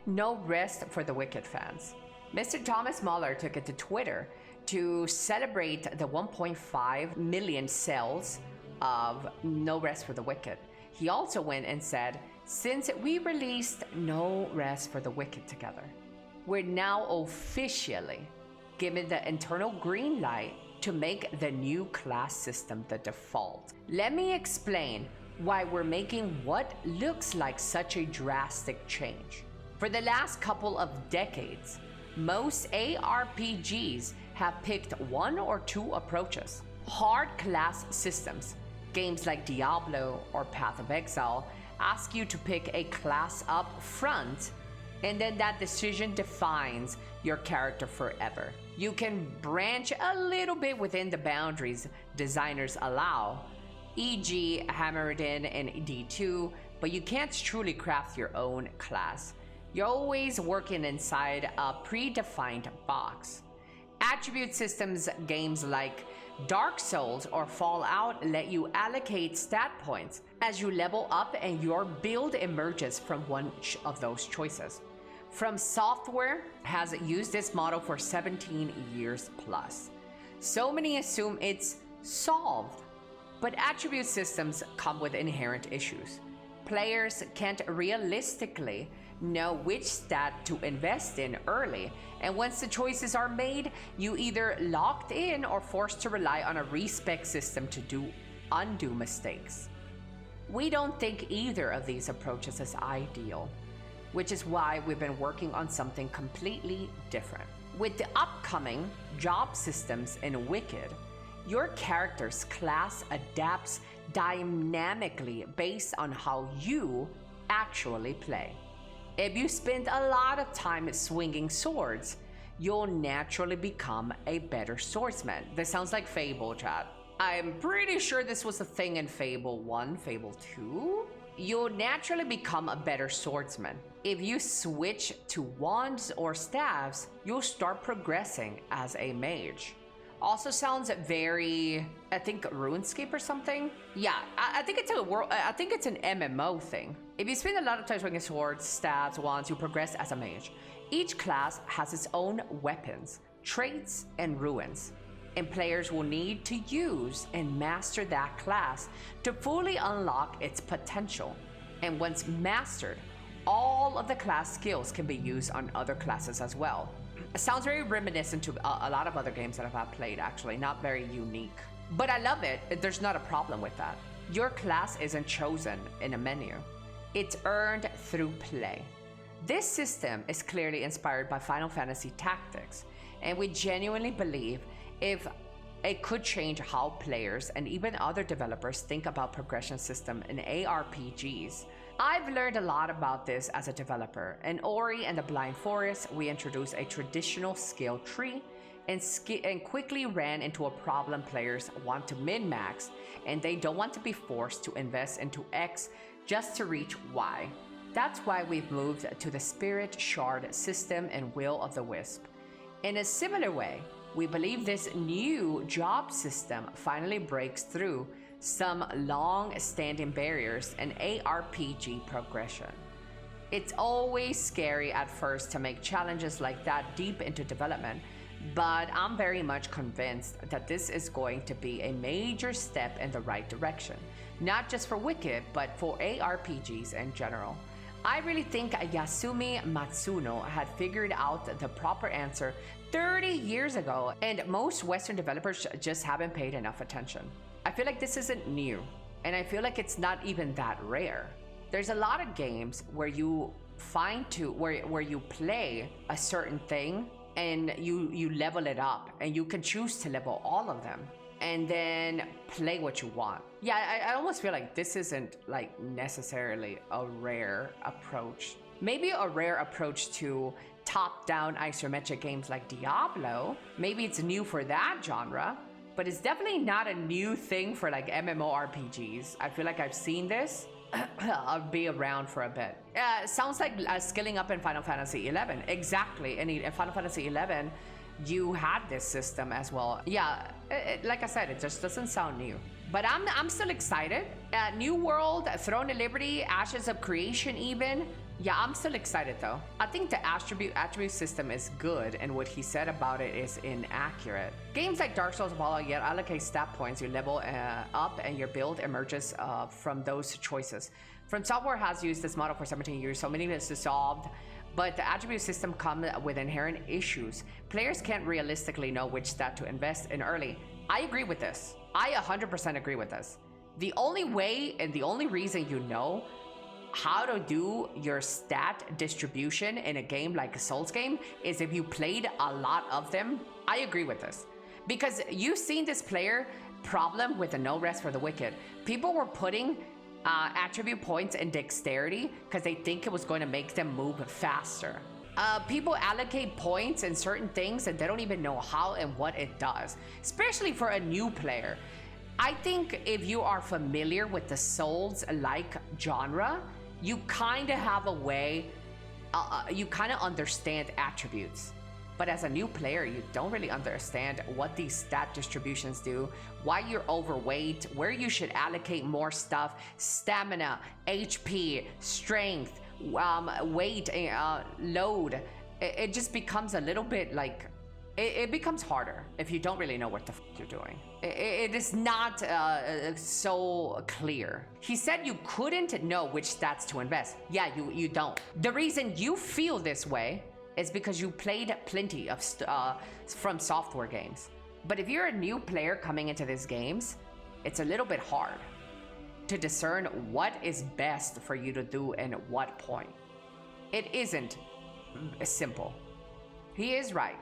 no rest for the Wicked fans. Mr. Thomas Muller took it to Twitter to celebrate the 1.5 million sales of No Rest for the Wicked. He also went and said, since we released No Rest for the Wicked together, we're now officially given the internal green light to make the new class system the default. Let me explain why we're making what looks like such a drastic change. For the last couple of decades, most ARPGs have picked one or two approaches. Hard class systems, games like Diablo or Path of Exile, ask you to pick a class up front, and then that decision defines your character forever. You can branch a little bit within the boundaries designers allow, e.g. hammer it in D2, but you can't truly craft your own class. You're always working inside a predefined box. Attribute systems games like Dark Souls or Fallout let you allocate stat points as you level up, and your build emerges from one of those choices. From Software has used this model for 17 years plus. So many assume it's solved, but attribute systems come with inherent issues. Players can't realistically know which stat to invest in early, and once the choices are made, you either locked in or forced to rely on a respec system to undo mistakes. We don't think either of these approaches is ideal, which is why we've been working on something completely different. With the upcoming job systems in Wicked, your character's class adapts dynamically based on how you actually play. If you spend a lot of time swinging swords, you'll naturally become a better swordsman. This sounds like Fable, chat. I'm pretty sure this was a thing in Fable 1, Fable 2. You'll naturally become a better swordsman. If you switch to wands or staves, you'll start progressing as a mage. Also sounds very, I think, RuneScape or something. Yeah, I think it's a world. I think it's an MMO thing. If you spend a lot of time swinging swords, staves, wands, you progress as a mage. Each class has its own weapons, traits, and ruins, and players will need to use and master that class to fully unlock its potential. And once mastered, all of the class skills can be used on other classes as well. It sounds very reminiscent to a lot of other games that I've played, actually, not very unique. But I love it. There's not a problem with that. Your class isn't chosen in a menu. It's earned through play. This system is clearly inspired by Final Fantasy Tactics, and we genuinely believe if it could change how players and even other developers think about progression system in ARPGs. I've learned a lot about this as a developer. In Ori and the Blind Forest, we introduced a traditional skill tree and quickly ran into a problem. Players want to min-max, and they don't want to be forced to invest into X just to reach Y. That's why we've moved to the Spirit Shard system in Will of the Wisp. In a similar way, we believe this new job system finally breaks through some long-standing barriers in ARPG progression. It's always scary at first to make challenges like that deep into development, but I'm very much convinced that this is going to be a major step in the right direction, not just for Wicked, but for ARPGs in general. I really think Yasumi Matsuno had figured out the proper answer 30 years ago, and most Western developers just haven't paid enough attention. I feel like this isn't new, and I feel like it's not even that rare. There's a lot of games where you where you play a certain thing and you level it up, and you can choose to level all of them and then play what you want. Yeah, I almost feel like this isn't like necessarily a rare approach. Maybe a rare approach to top-down isometric games like Diablo. Maybe it's new for that genre, but it's definitely not a new thing for like MMORPGs. I feel like I've seen this. I'll be around for a bit. Sounds like skilling up in Final Fantasy XI. Exactly. In Final Fantasy XI, you had this system as well. Yeah, like I said, it just doesn't sound new. But I'm still excited. New World, Throne of Liberty, Ashes of Creation even. Yeah, I'm still excited though. I think the attribute system is good, and what he said about it is inaccurate. Games like Dark Souls Valhalla yet allocate stat points. You level up, and your build emerges from those choices. From Software has used this model for 17 years, so many of this is solved. But the attribute system comes with inherent issues. Players can't realistically know which stat to invest in early. I agree with this. I 100% agree with this. The only way and the only reason you know how to do your stat distribution in a game like a Souls game is if you played a lot of them. I agree with this. Because you've seen this player problem with the no rest for the wicked. People were putting attribute points in dexterity because they think it was going to make them move faster. People allocate points in certain things and they don't even know how and what it does, especially for a new player. I think if you are familiar with the Souls-like genre, you kind of have a way, you kind of understand attributes. But as a new player, you don't really understand what these stat distributions do, why you're overweight, where you should allocate more stuff, stamina, HP, strength, weight, load. It just becomes a little bit like, it becomes harder if you don't really know what the you're doing. It is not so clear. He said you couldn't know which stats to invest. Yeah, you don't. The reason you feel this way is because you played plenty of from software games. But if you're a new player coming into these games, it's a little bit hard to discern what is best for you to do and at what point. It isn't simple. He is right.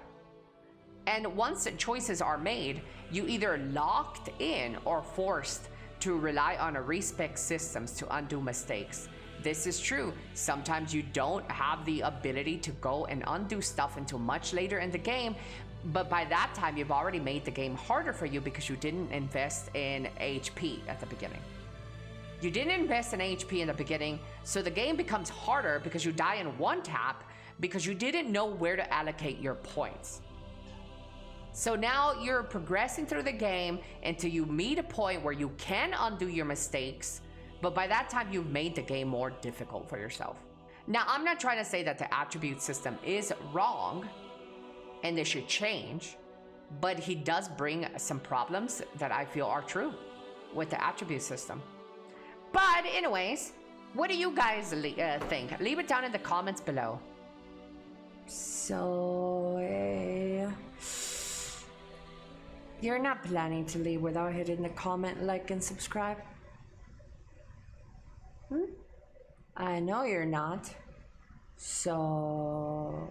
And once choices are made, you either locked in or forced to rely on a respec systems to undo mistakes. This is true. Sometimes you don't have the ability to go and undo stuff until much later in the game, but by that time you've already made the game harder for you because you didn't invest in HP at the beginning. You didn't invest in HP in the beginning, so the game becomes harder because you die in one tap because you didn't know where to allocate your points. So now you're progressing through the game until you meet a point where you can undo your mistakes, but by that time you've made the game more difficult for yourself. Now, I'm not trying to say that the attribute system is wrong and they should change, but he does bring some problems that I feel are true with the attribute system. But anyways, what do you guys think? Leave it down in the comments below. So, you're not planning to leave without hitting the comment, like, and subscribe? I know you're not. So,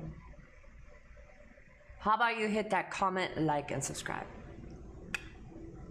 how about you hit that comment, like, and subscribe?